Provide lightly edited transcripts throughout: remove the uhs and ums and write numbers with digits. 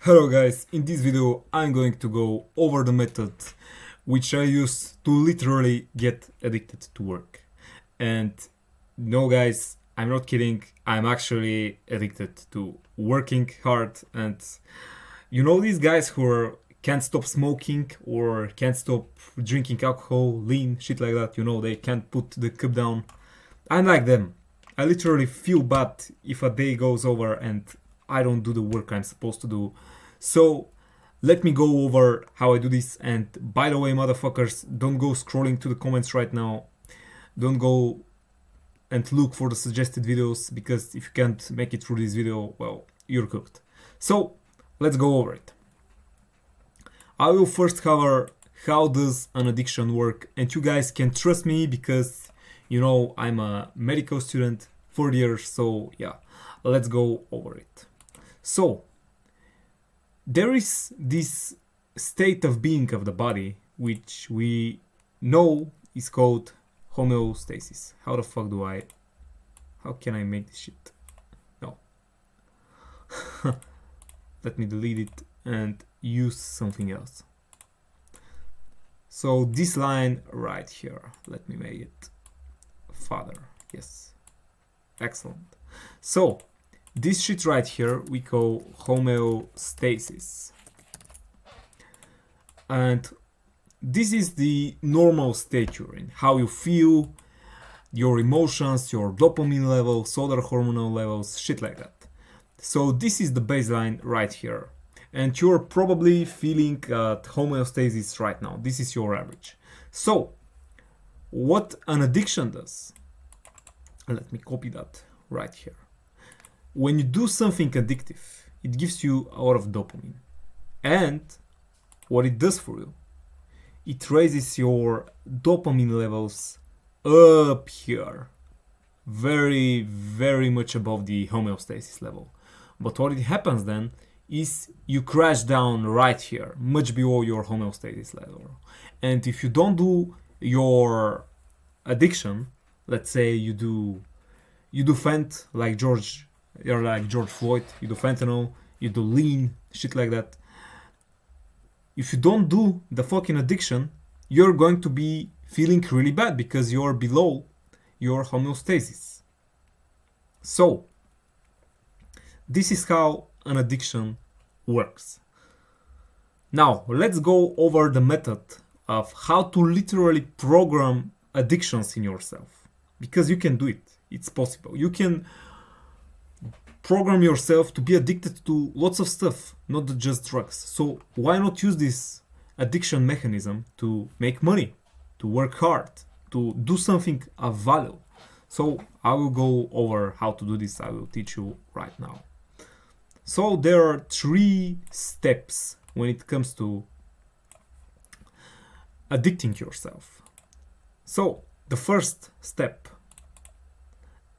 Hello guys, in this video I'm going to go over the method which I use to literally get addicted to work. And no guys, I'm not kidding, I'm actually addicted to working hard. And you know these guys can't stop smoking or can't stop drinking alcohol, lean, shit like that, they can't put the cup down. I'm like them. I literally feel bad if a day goes over and I don't do the work I'm supposed to do. So let me go over how I do this. And by the way, motherfuckers, don't go scrolling to the comments right now. Don't go and look for the suggested videos, because if you can't make it through this video, well, you're cooked. So let's go over it. I will first cover how does an addiction work, and you guys can trust me because I'm a medical student, 4 years, so yeah, let's go over it. So there is this state of being of the body which we know is called homeostasis. How can I make this shit? No. Let me delete it and use something else. So this line right here, let me make it father. Yes, excellent. So this shit right here we call homeostasis, and this is the normal state you're in, how you feel, your emotions, your dopamine levels, other hormonal levels, shit like that. So this is the baseline right here, and you're probably feeling homeostasis right now. This is your average. So what an addiction does, let me copy that right here. When you do something addictive, it gives you a lot of dopamine. And what it does for you, it raises your dopamine levels up here, very, very much above the homeostasis level. But what it happens then is you crash down right here, much below your homeostasis level. And if you don't do your addiction, let's say you do fent you're like George Floyd, you do fentanyl, you do lean, shit like that. If you don't do the fucking addiction, you're going to be feeling really bad because you're below your homeostasis. So this is how an addiction works. Now let's go over the method of how to literally program addictions in yourself, because you can do it. It's possible. You can program yourself to be addicted to lots of stuff, not just drugs. So why not use this addiction mechanism to make money, to work hard, to do something of value? So I will go over how to do this. I will teach you right now. So there are 3 steps when it comes to addicting yourself. So the first step,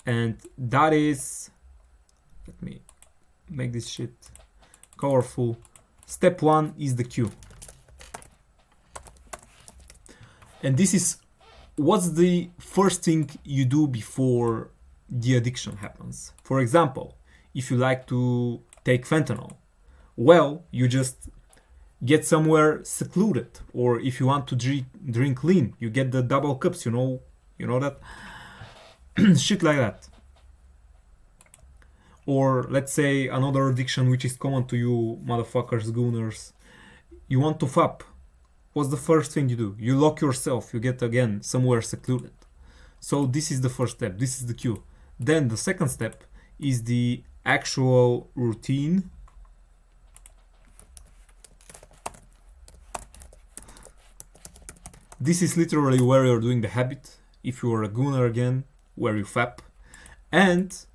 and that is, let me make this shit colorful. Step 1 is the cue. And this is what's the first thing you do before the addiction happens. For example, if you like to take fentanyl, well, you just get somewhere secluded. Or if you want to drink lean, you get the double cups, you know that shit like that. Or let's say another addiction which is common to you motherfuckers, gooners. You want to fap. What's the first thing you do? You lock yourself. You get again somewhere secluded. So this is the first step. This is the cue. Then the second step is the actual routine. This is literally where you're doing the habit. If you're a gooner again, where you fap. And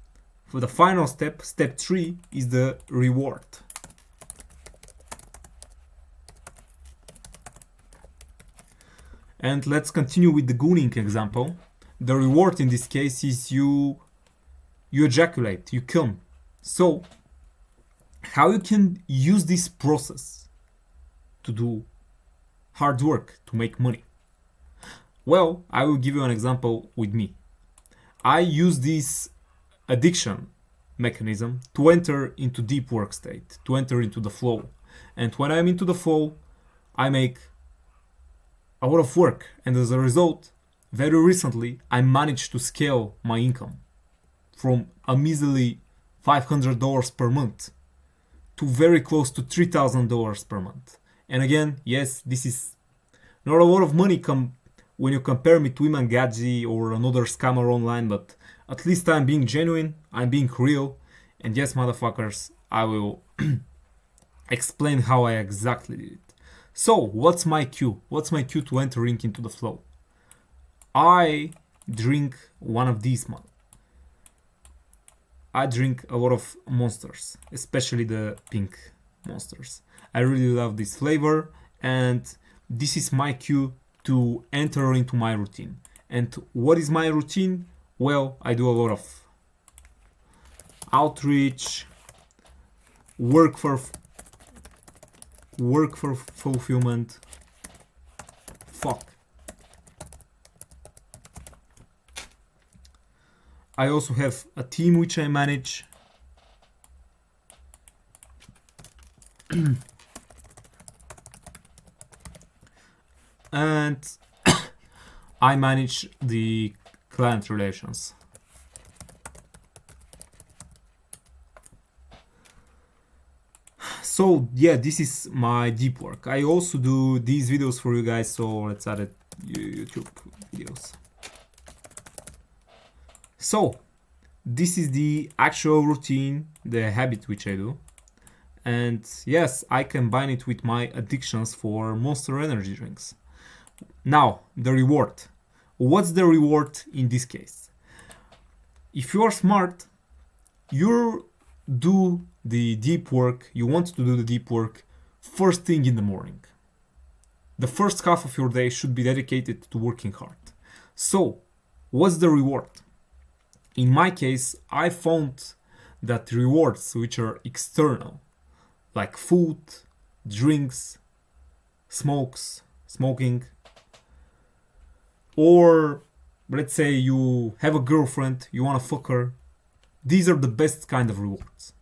for the final step, step 3, is the reward. And let's continue with the gooning example. The reward in this case is you ejaculate, you come. So how you can use this process to do hard work, to make money? Well, I will give you an example with me. I use this addiction mechanism to enter into deep work state, to enter into the flow. And when I'm into the flow, I make a lot of work, and as a result, very recently I managed to scale my income from a measly $500 per month to very close to $3,000 per month. And again, yes, this is not a lot of money when you compare me to Iman Gadzi or another scammer online, but at least I'm being genuine, I'm being real, and yes, motherfuckers, I will explain how I exactly did it. So, what's my cue? What's my cue to entering into the flow? I drink one of these. I drink a lot of Monsters, especially the pink Monsters. I really love this flavor, and this is my cue to enter into my routine. And what is my routine? Well, I do a lot of outreach, work for fulfillment. Fuck. I also have a team which I manage. And I manage the client relations. So yeah, this is my deep work. I also do these videos for you guys, so let's add it YouTube videos. So this is the actual routine, the habit which I do. And yes, I combine it with my addictions for Monster energy drinks. Now, the reward. What's the reward in this case? If you are smart, you do the deep work, you want to do the deep work first thing in the morning. The first half of your day should be dedicated to working hard. So, what's the reward? In my case, I found that rewards which are external, like food, drinks, smoking, or let's say you have a girlfriend, you wanna fuck her, these are the best kind of rewards.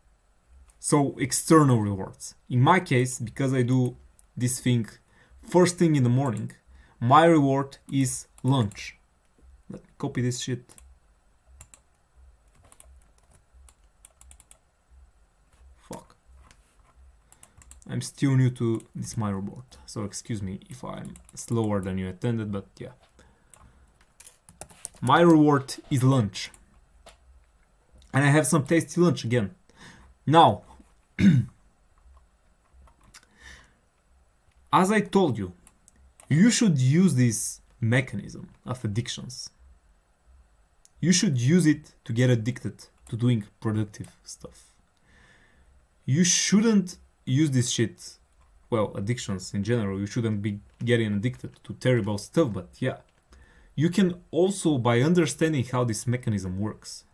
So external rewards. In my case, because I do this thing first thing in the morning, my reward is lunch. Let me copy this shit. Fuck. I'm still new to this my reward, so excuse me if I'm slower than you intended, but yeah. My reward is lunch. And I have some tasty lunch again. Now, as I told you, you should use this mechanism of addictions. You should use it to get addicted to doing productive stuff. You shouldn't use this shit, well, addictions in general, you shouldn't be getting addicted to terrible stuff, but yeah. You can also, by understanding how this mechanism works,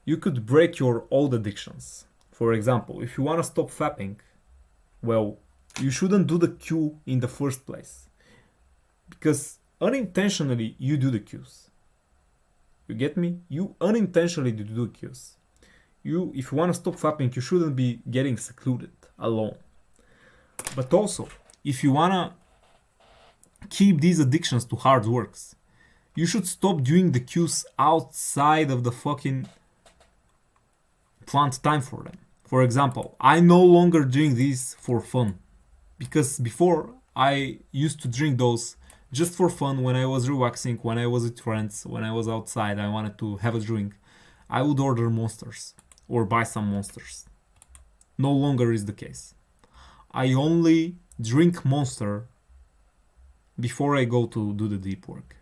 you could break your old addictions. For example, if you want to stop fapping, well, you shouldn't do the cue in the first place. Because unintentionally, you do the cues. You get me? You unintentionally do the cues. If you want to stop fapping, you shouldn't be getting secluded, alone. But also, if you want to keep these addictions to hard works, you should stop doing the cues outside of the fucking planned time for them. For example, I no longer drink these for fun, because before I used to drink those just for fun when I was relaxing, when I was with friends, when I was outside, I wanted to have a drink. I would order Monsters or buy some Monsters. No longer is the case. I only drink Monster before I go to do the deep work.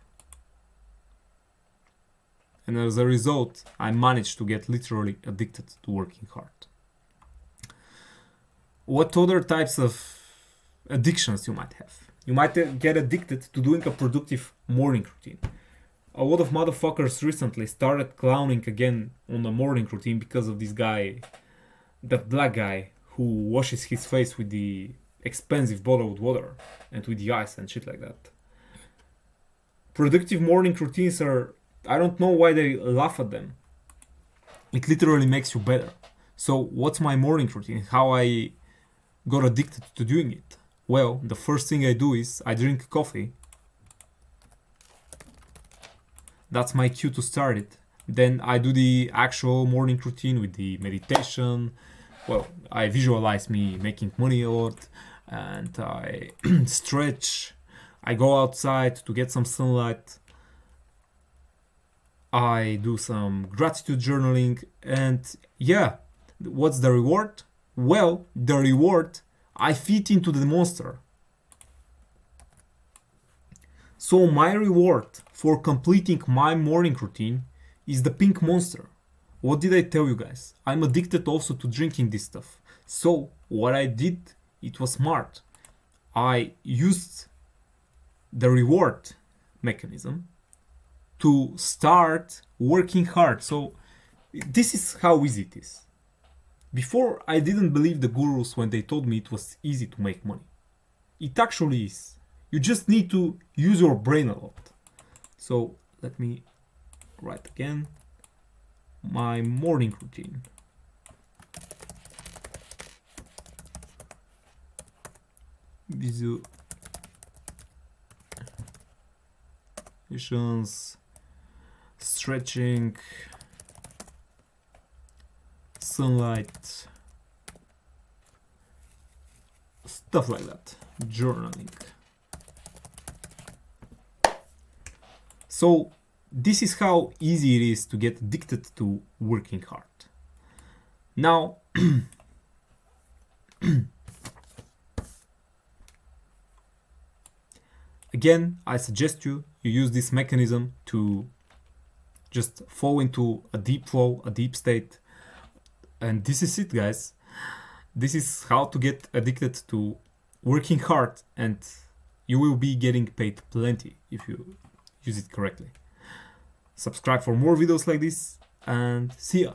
And as a result, I managed to get literally addicted to working hard. What other types of addictions you might have? You might get addicted to doing a productive morning routine. A lot of motherfuckers recently started clowning again on the morning routine because of this guy, that black guy who washes his face with the expensive bottled water and with the ice and shit like that. Productive morning routines are, I don't know why they laugh at them. It literally makes you better. So what's my morning routine? How I got addicted to doing it? Well, the first thing I do is I drink coffee. That's my cue to start it. Then I do the actual morning routine with the meditation. Well, I visualize me making money a lot, and I stretch. I go outside to get some sunlight. I do some gratitude journaling, and yeah, what's the reward? Well, the reward, I fit into the monster. So my reward for completing my morning routine is the pink monster. What did I tell you guys? I'm addicted also to drinking this stuff. So what I did, it was smart. I used the reward mechanism to start working hard. So this is how easy it is. Before, I didn't believe the gurus when they told me it was easy to make money. It actually is. You just need to use your brain a lot. So let me write again my morning routine. Visualizations, stretching, sunlight, stuff like that, journaling. So this is how easy it is to get addicted to working hard. Now, again, I suggest you use this mechanism to just fall into a deep flow, a deep state. And this is it, guys. This is how to get addicted to working hard, and you will be getting paid plenty if you use it correctly. Subscribe for more videos like this, and see ya.